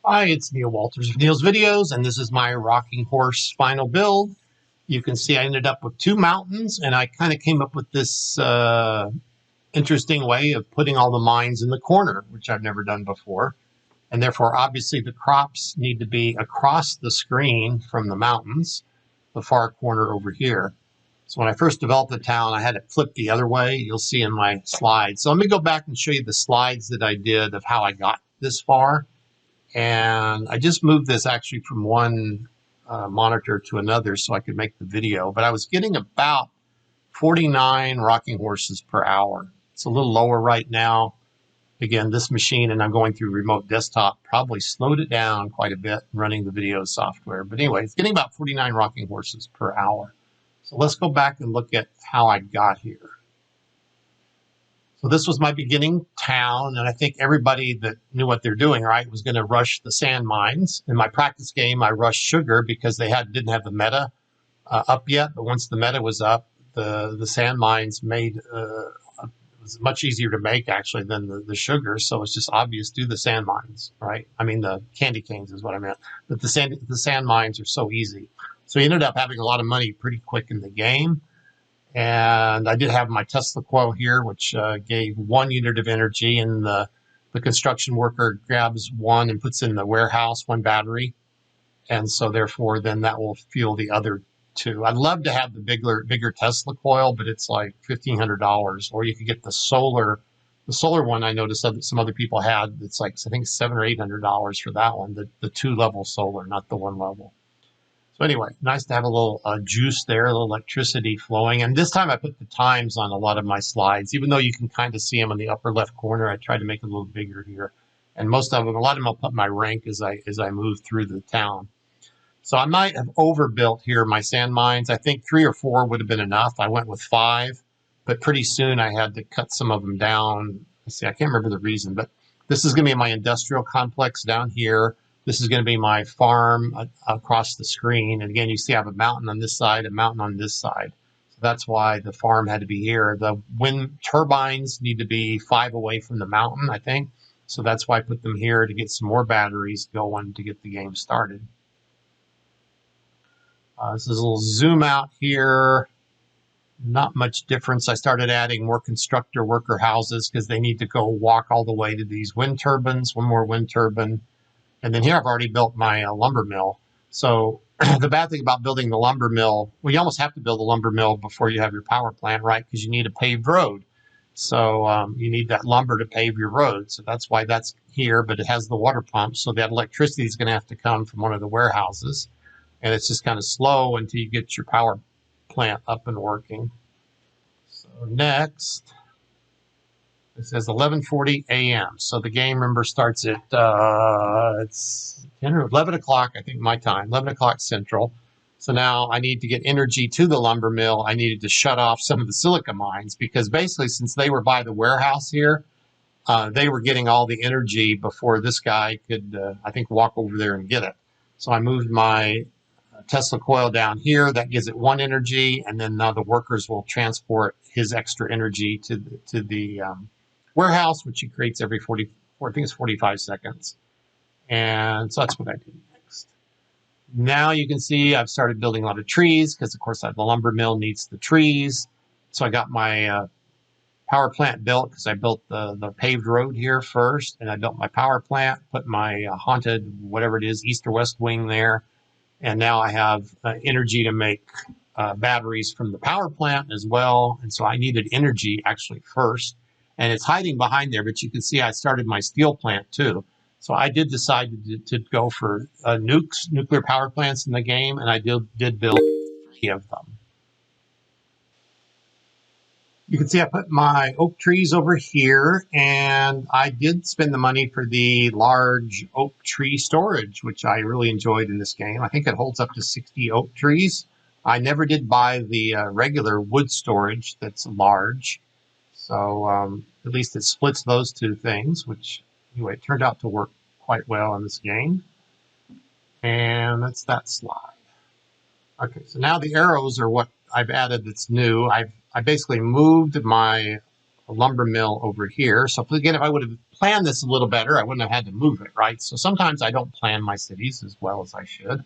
Hi, it's Neil Walters of Neil's Videos, and this is my rocking horse final build. You can see I ended up with two mountains, and I kind of came up with this interesting way of putting all the mines in the corner, which I've never done before. And therefore, obviously, the crops need to be across the screen from the mountains, the far corner over here. So when I first developed the town, I had it flipped the other way. You'll see in my slides. So let me go back and show you the slides that I did of how I got this far. And I just moved this actually from one monitor to another so I could make the video. But I was getting about 49 rocking horses per hour. It's a little lower right now. Again, this machine, and I'm going through remote desktop, probably slowed it down quite a bit running the video software. But anyway, it's getting about 49 rocking horses per hour. So let's go back and look at how I got here. So this was my beginning town, and I think everybody that knew what they're doing, right, was going to rush the sand mines. In my practice game, I rushed sugar because they didn't have the meta up yet. But once the meta was up, the sand mines made it was much easier to make actually than the sugar. So it's just obvious, do the sand mines, right? I mean the candy canes is what I meant. But the sand mines are so easy. So you ended up having a lot of money pretty quick in the game. And I did have my Tesla coil here, which gave 1 unit of energy, and the construction worker grabs one and puts in the warehouse 1 battery. And so therefore, then that will fuel the other 2. I'd love to have the bigger Tesla coil, but it's like $1,500. Or you could get the solar one. I noticed that some other people had. It's like, I think $700 or $800 for that one, the 2-level solar, not the 1-level. So anyway, nice to have a little juice there, a little electricity flowing. And this time I put the times on a lot of my slides, even though you can kind of see them in the upper left corner. I tried to make it a little bigger here. And most of them, a lot of them I'll put my rank as I move through the town. So I might have overbuilt here my sand mines. I think 3 or 4 would have been enough. I went with 5, but pretty soon I had to cut some of them down. Let's see, I can't remember the reason, but this is going to be my industrial complex down here. This is going to be my farm across the screen. And again, you see I have a mountain on this side, a mountain on this side. So that's why the farm had to be here. The wind turbines need to be 5 away from the mountain, I think. So that's why I put them here to get some more batteries going to get the game started. This is a little zoom out here. Not much difference. I started adding more constructor worker houses because they need to go walk all the way to these wind turbines, 1 more wind turbine. And then here I've already built my lumber mill. So the bad thing about building the lumber mill, well, you almost have to build a lumber mill before you have your power plant, right? Because you need a paved road. So you need that lumber to pave your road. So that's why that's here, but it has the water pump. So that electricity is going to have to come from one of the warehouses. And it's just kind of slow until you get your power plant up and working. So next, it says 11:40 a.m. So the game, remember, starts at it's 10 or 11 o'clock, I think, my time, 11 o'clock Central. So now I need to get energy to the lumber mill. I needed to shut off some of the silica mines because basically, since they were by the warehouse here, they were getting all the energy before this guy could, I think, walk over there and get it. So I moved my Tesla coil down here. That gives it 1 energy, and then now the workers will transport his extra energy to the warehouse, which he creates every 45 seconds. And so that's what I did next. Now you can see I've started building a lot of trees because, of course, the lumber mill needs the trees. So I got my power plant built because I built the paved road here first, and I built my power plant, put my haunted, whatever it is, east or west wing there. And now I have energy to make batteries from the power plant as well. And so I needed energy actually first. And it's hiding behind there, but you can see I started my steel plant too. So I did decide to go for nuclear power plants in the game, and I did build 3 of them. You can see I put my oak trees over here, and I did spend the money for the large oak tree storage, which I really enjoyed in this game. I think it holds up to 60 oak trees. I never did buy the regular wood storage that's large. So at least it splits those 2 things, which anyway, it turned out to work quite well in this game. And that's that slide. Okay, so now the arrows are what I've added that's new. I basically moved my a lumber mill over here. So again, if I would have planned this a little better, I wouldn't have had to move it, right? So sometimes I don't plan my cities as well as I should.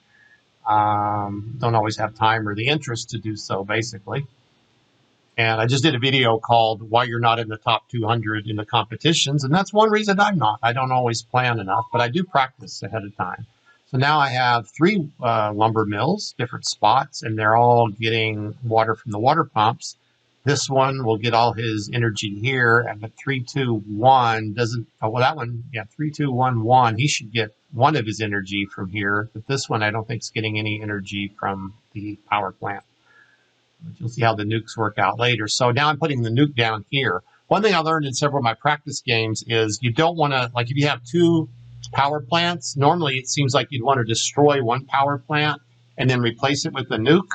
Don't always have time or the interest to do so, basically. And I just did a video called Why You're Not in the Top 200 in the Competitions. And that's one reason I'm not. I don't always plan enough, but I do practice ahead of time. So now I have 3 lumber mills, different spots, and they're all getting water from the water pumps. This one will get all his energy here, and the 3-2-1 doesn't, oh, well, that one, yeah, 3-2-1-1, he should get one of his energy from here, but this one I don't think is getting any energy from the power plant. But you'll see how the nukes work out later. So now I'm putting the nuke down here. One thing I learned in several of my practice games is you don't want to, like if you have 2 power plants, normally it seems like you'd want to destroy one power plant and then replace it with a nuke.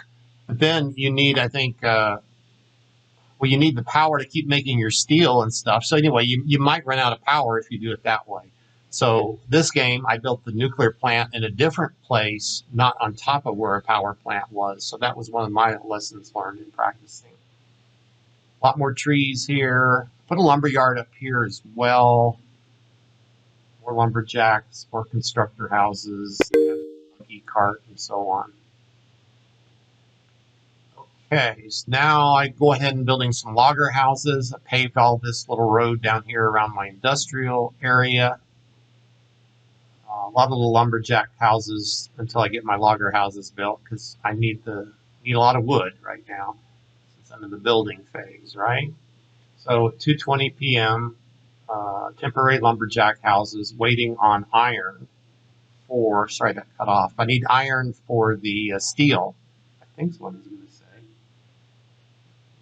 But then you need, I think, well, you need the power to keep making your steel and stuff. So anyway, you might run out of power if you do it that way. So this game, I built the nuclear plant in a different place, not on top of where a power plant was. So that was one of my lessons learned in practicing. A lot more trees here. Put a lumber yard up here as well. More lumberjacks, more constructor houses, monkey cart, and so on. Okay, so now I go ahead and building some logger houses. I paved all this little road down here around my industrial area. A lot of little lumberjack houses until I get my logger houses built because I need a lot of wood right now since I'm in the building phase, right? So at 2:20 p.m., temporary lumberjack houses waiting on iron for, sorry, that cut off. I need iron for the steel, I think is what it's going to say.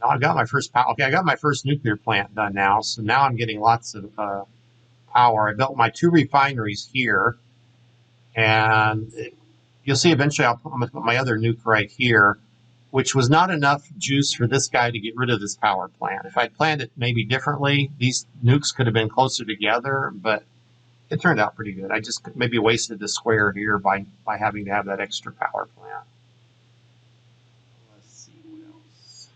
Now I got my first power. Okay, I got my first nuclear plant done now, so now I'm getting lots of power. I built my 2 refineries here, and you'll see eventually I'm going to put my other nuke right here, which was not enough juice for this guy to get rid of this power plant. If I'd planned it maybe differently, these nukes could have been closer together, but it turned out pretty good. I just maybe wasted the square here by having to have that extra power plant. Let's see what else.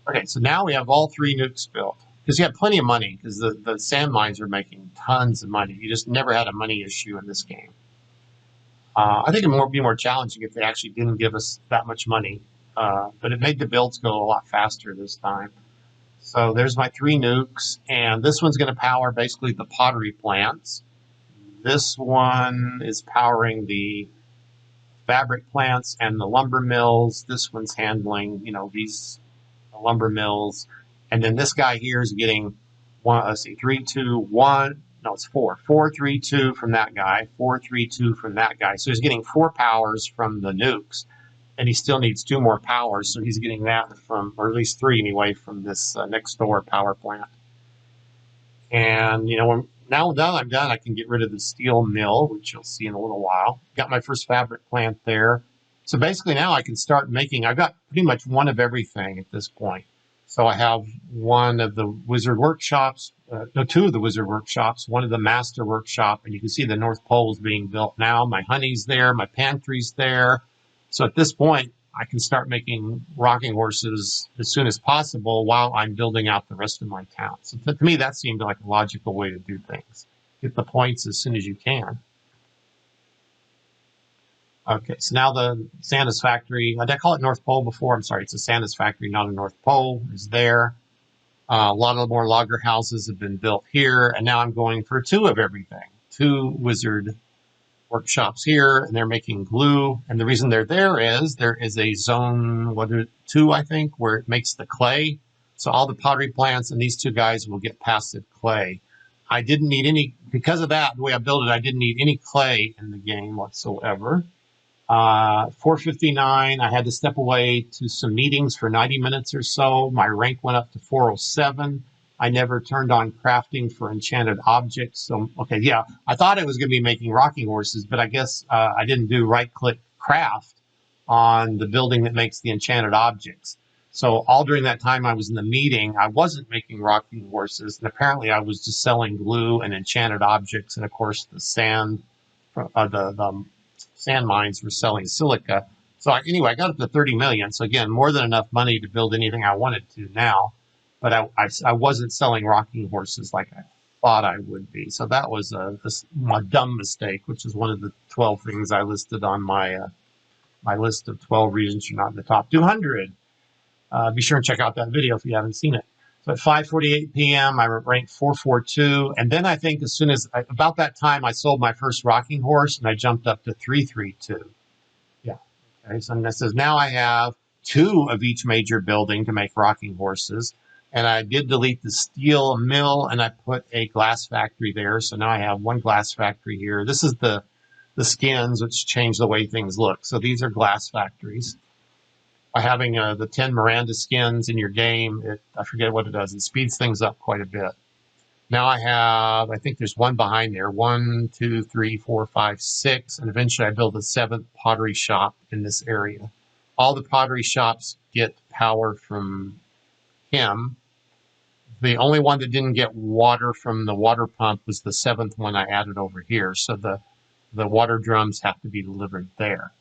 Okay, so now we have all 3 nukes built. Because you have plenty of money, because the sand mines are making tons of money. You just never had a money issue in this game. I think it would be more challenging if they actually didn't give us that much money. But it made the builds go a lot faster this time. So there's my 3 nukes, and this one's going to power basically the pottery plants. This one is powering the fabric plants and the lumber mills. This one's handling, these lumber mills. And then this guy here is getting 3, 2, 1. No, it's 4. 4, 3, 2 from that guy. 4, 3, 2 from that guy. So he's getting 4 powers from the nukes. And he still needs 2 more powers. So he's getting that from, or at least 3 anyway, from this next door power plant. And, now that I'm done, I can get rid of the steel mill, which you'll see in a little while. Got my first fabric plant there. So basically now I can start making, I've got pretty much one of everything at this point. So I have one of the wizard workshops, 2 of the wizard workshops, one of the master workshop, and you can see the North Pole's being built now. My honey's there, my pantry's there. So at this point, I can start making rocking horses as soon as possible while I'm building out the rest of my town. So to me, that seemed like a logical way to do things. Get the points as soon as you can. Okay, so now the Santa's factory, did I call it North Pole before? I'm sorry, it's a Santa's factory, not a North Pole, is there. A lot of more logger houses have been built here, and now I'm going for 2 of everything. 2 wizard workshops here, and they're making glue. And the reason they're there is a zone 2, I think, where it makes the clay. So all the pottery plants and these 2 guys will get passive clay. I didn't need any, because of that, the way I built it, I didn't need any clay in the game whatsoever. 4:59, I had to step away to some meetings for 90 minutes or so. My rank went up to 407. I never turned on crafting for enchanted objects. So, okay, yeah, I thought I was going to be making rocking horses, but I guess I didn't do right-click craft on the building that makes the enchanted objects. So all during that time I was in the meeting, I wasn't making rocking horses, and apparently I was just selling glue and enchanted objects, and of course the sand, the sand mines were selling silica. So anyway, I got up to 30 million. So again, more than enough money to build anything I wanted to now. but I wasn't selling rocking horses like I thought I would be. So that was my dumb mistake, which is one of the 12 things I listed on my list of 12 reasons you're not in the top 200. Be sure and check out that video if you haven't seen it. So at 5:48 p.m., I ranked 442. And then I think as soon as, about that time, I sold my first rocking horse and I jumped up to 332. Yeah. Okay. So that says now I have 2 of each major building to make rocking horses. And I did delete the steel mill and I put a glass factory there. So now I have 1 glass factory here. This is the skins, which change the way things look. So these are glass factories. By having the 10 Miranda skins in your game, I forget what it does. It speeds things up quite a bit. Now I think there's 1 behind there. 1, 2, 3, 4, 5, 6. And eventually I build a 7th pottery shop in this area. All the pottery shops get power from him. The only one that didn't get water from the water pump was the 7th one I added over here. So the water drums have to be delivered there.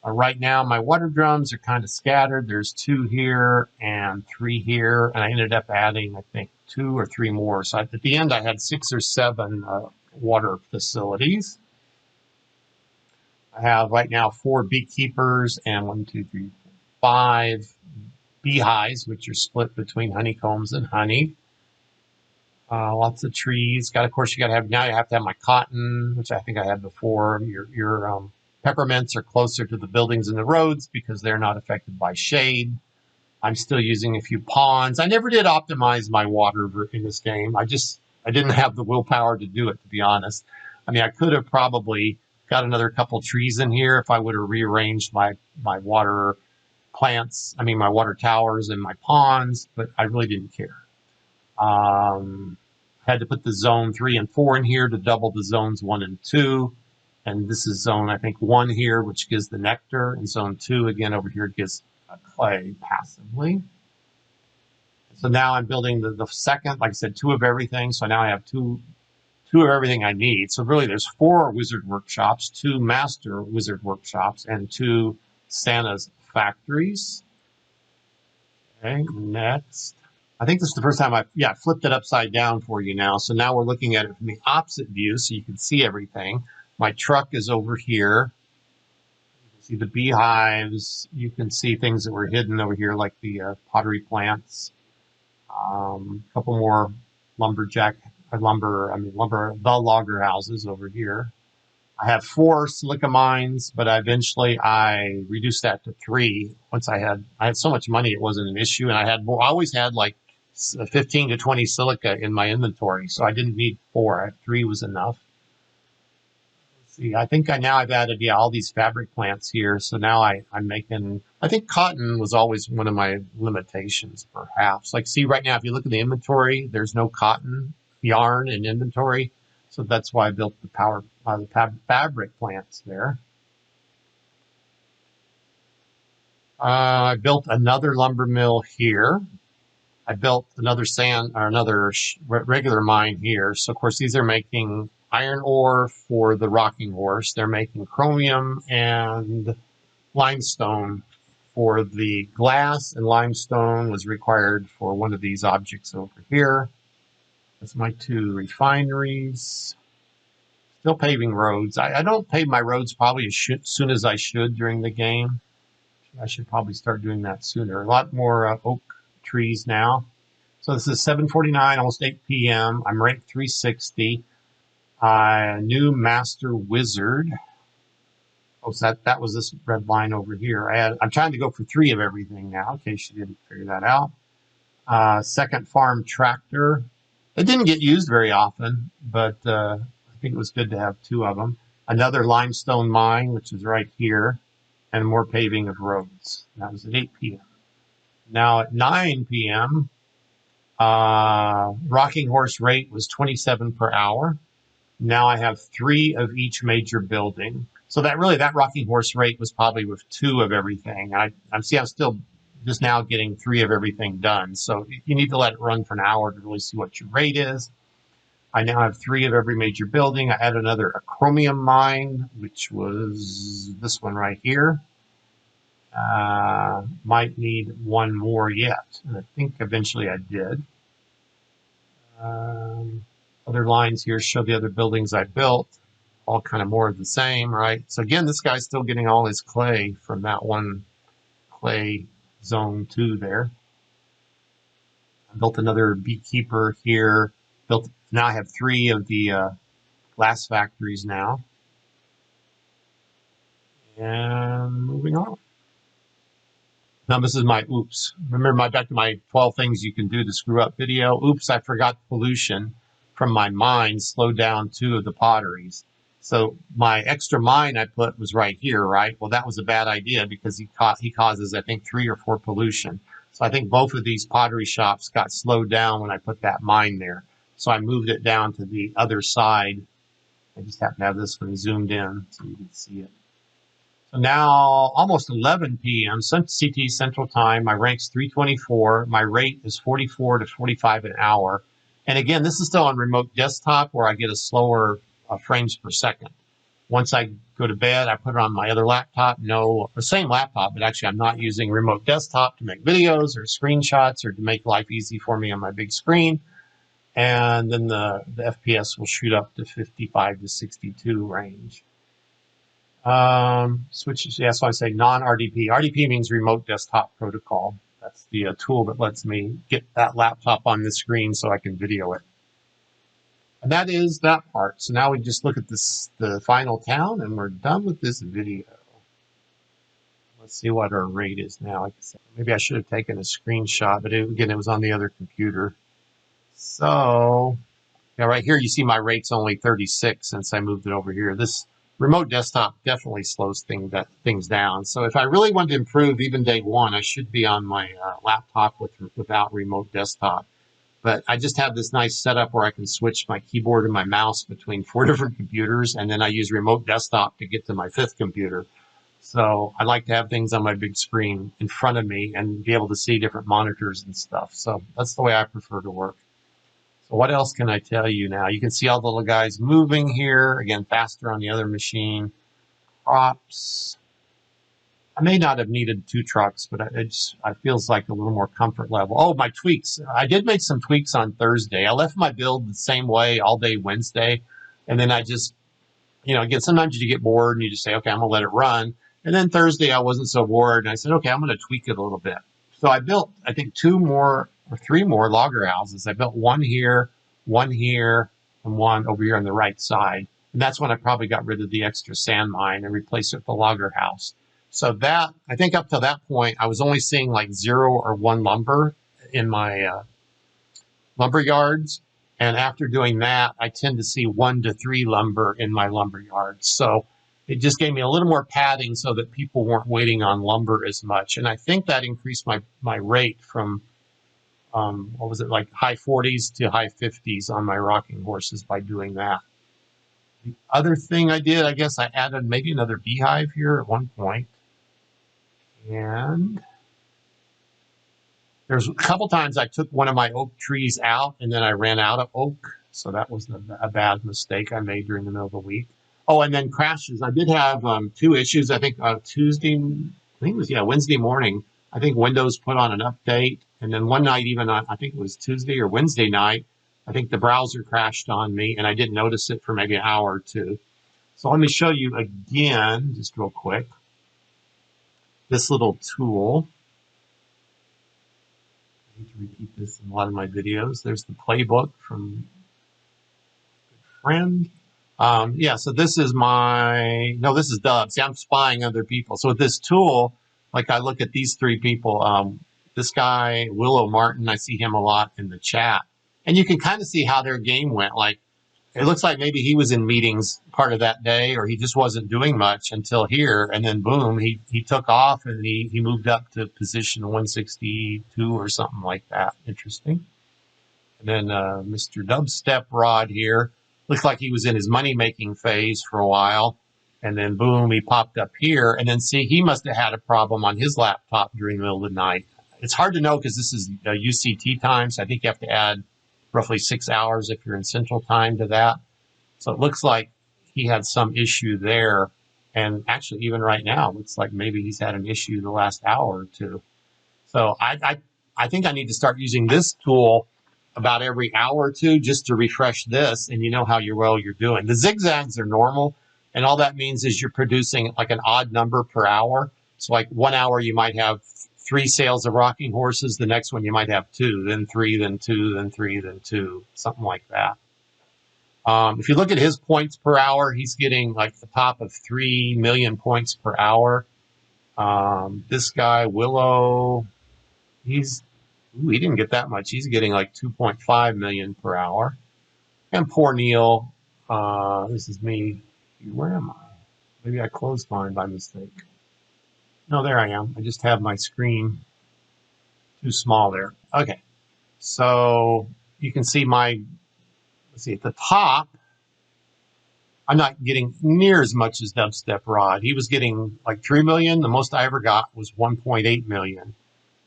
Right now, my water drums are kind of scattered. There's 2 here and 3 here, and I ended up adding, I think, 2 or 3 more. So at the end, I had 6 or 7 water facilities. I have right now 4 beekeepers and 1, 2, 3, 4, 5 beehives, which are split between honeycombs and honey. Lots of trees. Of course, you have to have my cotton, which I think I had before. Your peppermints are closer to the buildings and the roads because they're not affected by shade. I'm still using a few ponds. I never did optimize my water in this game. I didn't have the willpower to do it, to be honest. I mean, I could have probably got another couple trees in here if I would have rearranged my water plants, my water towers and my ponds, but I really didn't care. Had to put the zone 3 and 4 in here to double the zones 1 and 2. And this is zone, I think, 1 here, which gives the nectar. And zone 2, again, over here gives clay passively. So now I'm building the second, like I said, 2 of everything. So now I have two of everything I need. So really there's 4 wizard workshops, 2 master wizard workshops, and 2 Santa's factories. Okay, next. I think this is the first time I flipped it upside down for you now. So now we're looking at it from the opposite view so you can see everything. My truck is over here. You can see the beehives. You can see things that were hidden over here, like the pottery plants. A couple more the logger houses over here. I have 4 silica mines, but eventually I reduced that to 3. Once I had so much money, it wasn't an issue, and I always had like 15 to 20 silica in my inventory, so I didn't need 4. 3 was enough. See, I think I've added all these fabric plants here. So now I'm making, I think cotton was always one of my limitations, perhaps. Like, see right now, if you look at the inventory, there's no cotton yarn in inventory. So that's why I built the fabric plants there. I built another lumber mill here. I built another regular mine here. So of course these are making iron ore for the rocking horse. They're making chromium and limestone for the glass, and limestone was required for one of these objects over here. That's my 2 refineries. Still paving roads. I don't pave my roads probably as soon as I should during the game. I should probably start doing that sooner. A lot more oak trees now. So this is 7:49, almost 8 p.m. I'm ranked 360. New Master Wizard. Oh, so that was this red line over here. I'm trying to go for 3 of everything now, in case you didn't figure that out. Second farm tractor. It didn't get used very often, but I think it was good to have 2 of them. Another limestone mine, which is right here, and more paving of roads. That was at 8 p.m. Now at 9 p.m., rocking horse rate was 27 per hour. Now I have 3 of each major building. So that rocking horse rate was probably with 2 of everything. I'm still just now getting 3 of everything done. So you need to let it run for an hour to really see what your rate is. I now have 3 of every major building. I added a chromium mine, which was this one right here. Might need one more yet. And I think eventually I did. Other lines here show the other buildings I built, all kind of more of the same, right? So again, this guy's still getting all his clay from that one clay zone 2 there. I built another beekeeper here. Now I have 3 of the glass factories now. And moving on. Now this is my oops. Remember back to my 12 things you can do to screw up video. Oops, I forgot pollution from my mine slowed down 2 of the potteries. So my extra mine I put was right here, right? Well, that was a bad idea because he causes, I think, 3 or 4 pollution. So I think both of these pottery shops got slowed down when I put that mine there. So I moved it down to the other side. I just happen to have this one zoomed in so you can see it. So now almost 11 p.m. CT Central Time. My rank's 324. My rate is 44 to 45 an hour. And again, this is still on remote desktop where I get a slower frames per second. Once I go to bed, I put it on my other laptop. No, the same laptop, but actually I'm not using remote desktop to make videos or screenshots or to make life easy for me on my big screen. And then the FPS will shoot up to 55 to 62 range. Switches, yeah, so I say non-RDP. RDP means remote desktop protocol. That's the tool that lets me get that laptop on the screen so I can video it. And that is that part. So now we just look at the final town, and we're done with this video. Let's see what our rate is now. Like I said, maybe I should have taken a screenshot, but again, it was on the other computer. So, yeah, right here you see my rate's only 36 since I moved it over here. This remote desktop definitely slows things down. So if I really want to improve even day 1, I should be on my laptop without remote desktop. But I just have this nice setup where I can switch my keyboard and my mouse between 4 different computers, and then I use remote desktop to get to my 5th computer. So I like to have things on my big screen in front of me and be able to see different monitors and stuff. So that's the way I prefer to work. So what else can I tell you now? You can see all the little guys moving here. Again, faster on the other machine. Crops. I may not have needed 2 trucks, but it feels like a little more comfort level. Oh, my tweaks. I did make some tweaks on Thursday. I left my build the same way all day Wednesday. And then I just, again, sometimes you get bored and you just say, okay, I'm going to let it run. And then Thursday I wasn't so bored. And I said, okay, I'm going to tweak it a little bit. So I built, I think, 2 more or 3 more logger houses. I built one here, and one over here on the right side. And that's when I probably got rid of the extra sand mine and replaced it with the logger house. So that, I think up to that point, I was only seeing like 0 or 1 lumber in my lumber yards. And after doing that, I tend to see 1 to 3 lumber in my lumber yards. So it just gave me a little more padding so that people weren't waiting on lumber as much. And I think that increased my rate from, what was it, like high 40s to high 50s on my rocking horses by doing that. The other thing I did, I guess I added maybe another beehive here at one point. And there's a couple times I took one of my oak trees out and then I ran out of oak. So that was a bad mistake I made during the middle of the week. Oh, and then crashes. I did have 2 issues. I think Wednesday morning, I think Windows put on an update. And then one night, even I think it was Tuesday or Wednesday night, I think the browser crashed on me and I didn't notice it for maybe an hour or 2. So let me show you again, just real quick, this little tool. I need to repeat this in a lot of my videos. There's the playbook from a good friend. Yeah, so this is this is Dub. See, I'm spying other people. So with this tool, like I look at these 3 people, this guy, Willow Martin, I see him a lot in the chat. And you can kind of see how their game went. Like, it looks like maybe he was in meetings part of that day, or he just wasn't doing much until here. And then boom, he took off and he moved up to position 162 or something like that. Interesting. And then Mr. Dubstep Rod here. Looks like he was in his money-making phase for a while. And then, boom, he popped up here. And then, see, he must have had a problem on his laptop during the middle of the night. It's hard to know because this is UCT time, so I think you have to add roughly 6 hours if you're in Central Time to that. So it looks like he had some issue there. And actually, even right now, it looks like maybe he's had an issue the last hour or two. So I think I need to start using this tool about every hour or two just to refresh this, and you know how you're doing. The zigzags are normal, and all that means is you're producing like an odd number per hour. So like 1 hour you might have 3 sales of rocking horses, the next one you might have 2, then 3, then 2, then 3, then 2, something like that. If you look at his points per hour, he's getting like the top of 3 million points per hour. This guy, Willow, he didn't get that much. He's getting like 2.5 million per hour. And poor Neil, this is me. Where am I? Maybe I closed mine by mistake. No, there I am. I just have my screen too small there. Okay. So you can see let's see, at the top, I'm not getting near as much as Dubstep Rod. He was getting like 3 million. The most I ever got was 1.8 million.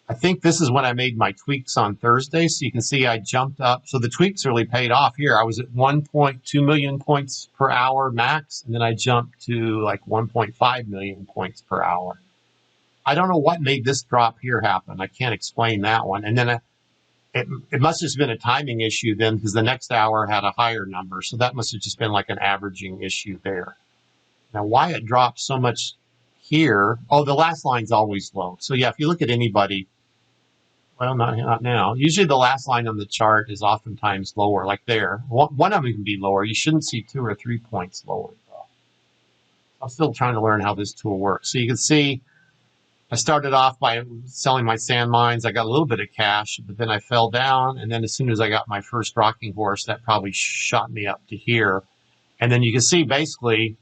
I think this is when I made my tweaks on Thursday. So you can see I jumped up. So the tweaks really paid off here. I was at 1.2 million points per hour max, and then I jumped to like 1.5 million points per hour. I don't know what made this drop here happen. I can't explain that one. And then it must have just been a timing issue then, because the next hour had a higher number. So that must have just been like an averaging issue there. Now, why it dropped so much here? Oh, the last line's always low. So yeah, if you look at anybody, well, not now. Usually the last line on the chart is oftentimes lower, like there. One of them can be lower. You shouldn't see 2 or 3 points lower, though. I'm still trying to learn how this tool works. So you can see I started off by selling my sand mines. I got a little bit of cash, but then I fell down. And then as soon as I got my first rocking horse, that probably shot me up to here. And then you can see basically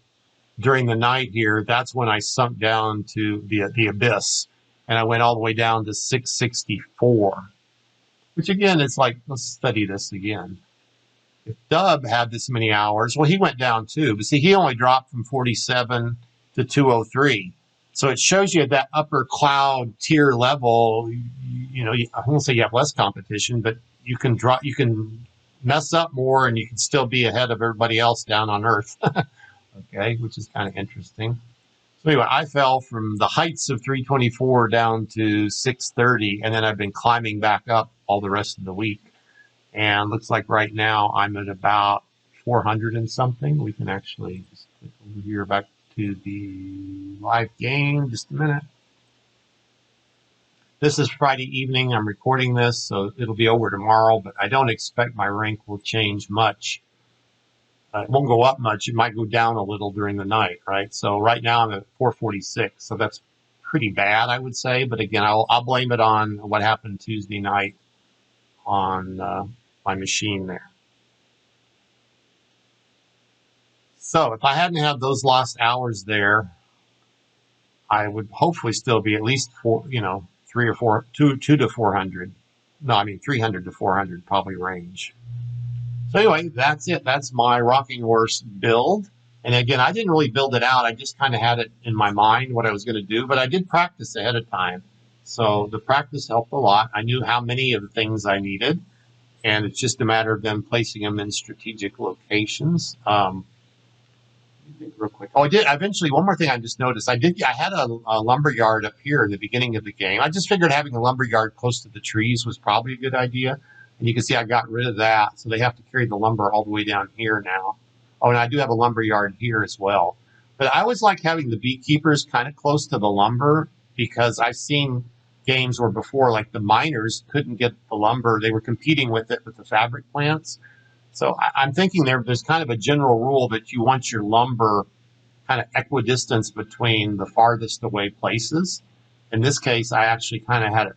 during the night here, that's when I sunk down to the abyss. And I went all the way down to 664, which again, is like, let's study this again. If Dub had this many hours, well, he went down too. But see, he only dropped from 47 to 203. So it shows you that upper cloud tier level, you know, I won't say you have less competition, but you can mess up more and you can still be ahead of everybody else down on Earth. Okay, which is kind of interesting. So anyway, I fell from the heights of 324 down to 630, and then I've been climbing back up all the rest of the week. And looks like right now I'm at about 400 and something. We can actually just click over here back to the live game. Just a minute. This is Friday evening. I'm recording this, so it'll be over tomorrow, but I don't expect my rank will change much. It won't go up much. It might go down a little during the night, right? So right now I'm at 446, so that's pretty bad, I would say. But again, I'll blame it on what happened Tuesday night on my machine there. So if I hadn't had those lost hours there, I would hopefully still be at least 2 to 400. No, I mean 300 to 400 probably range. So anyway, that's it. That's my rocking horse build. And again, I didn't really build it out. I just kind of had it in my mind what I was going to do, but I did practice ahead of time. So the practice helped a lot. I knew how many of the things I needed, and it's just a matter of them placing them in strategic locations. Real quick. Oh, I did. Eventually, one more thing I just noticed. I had a lumber yard up here in the beginning of the game. I just figured having a lumber yard close to the trees was probably a good idea. And you can see I got rid of that. So they have to carry the lumber all the way down here now. Oh, and I do have a lumber yard here as well. But I always like having the beekeepers kind of close to the lumber, because I've seen games where before, like the miners couldn't get the lumber. They were competing with it with the fabric plants. So I'm thinking there's kind of a general rule that you want your lumber kind of equidistance between the farthest away places. In this case, I actually kind of had a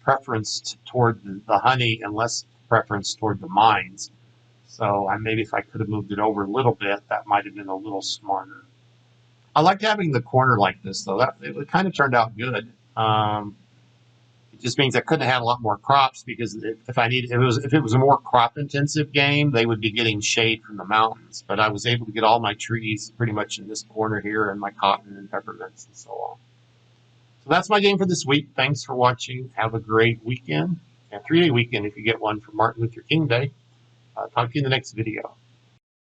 preference toward the honey and less preference toward the mines. So maybe if I could have moved it over a little bit, that might have been a little smarter. I liked having the corner like this, though. It kind of turned out good. It just means I couldn't have had a lot more crops, because if it was a more crop intensive game, they would be getting shade from the mountains. But I was able to get all my trees pretty much in this corner here, and my cotton and peppermints and so on. So that's my game for this week. Thanks for watching. Have a great weekend. A 3-day weekend if you get one for Martin Luther King Day. Talk to you in the next video.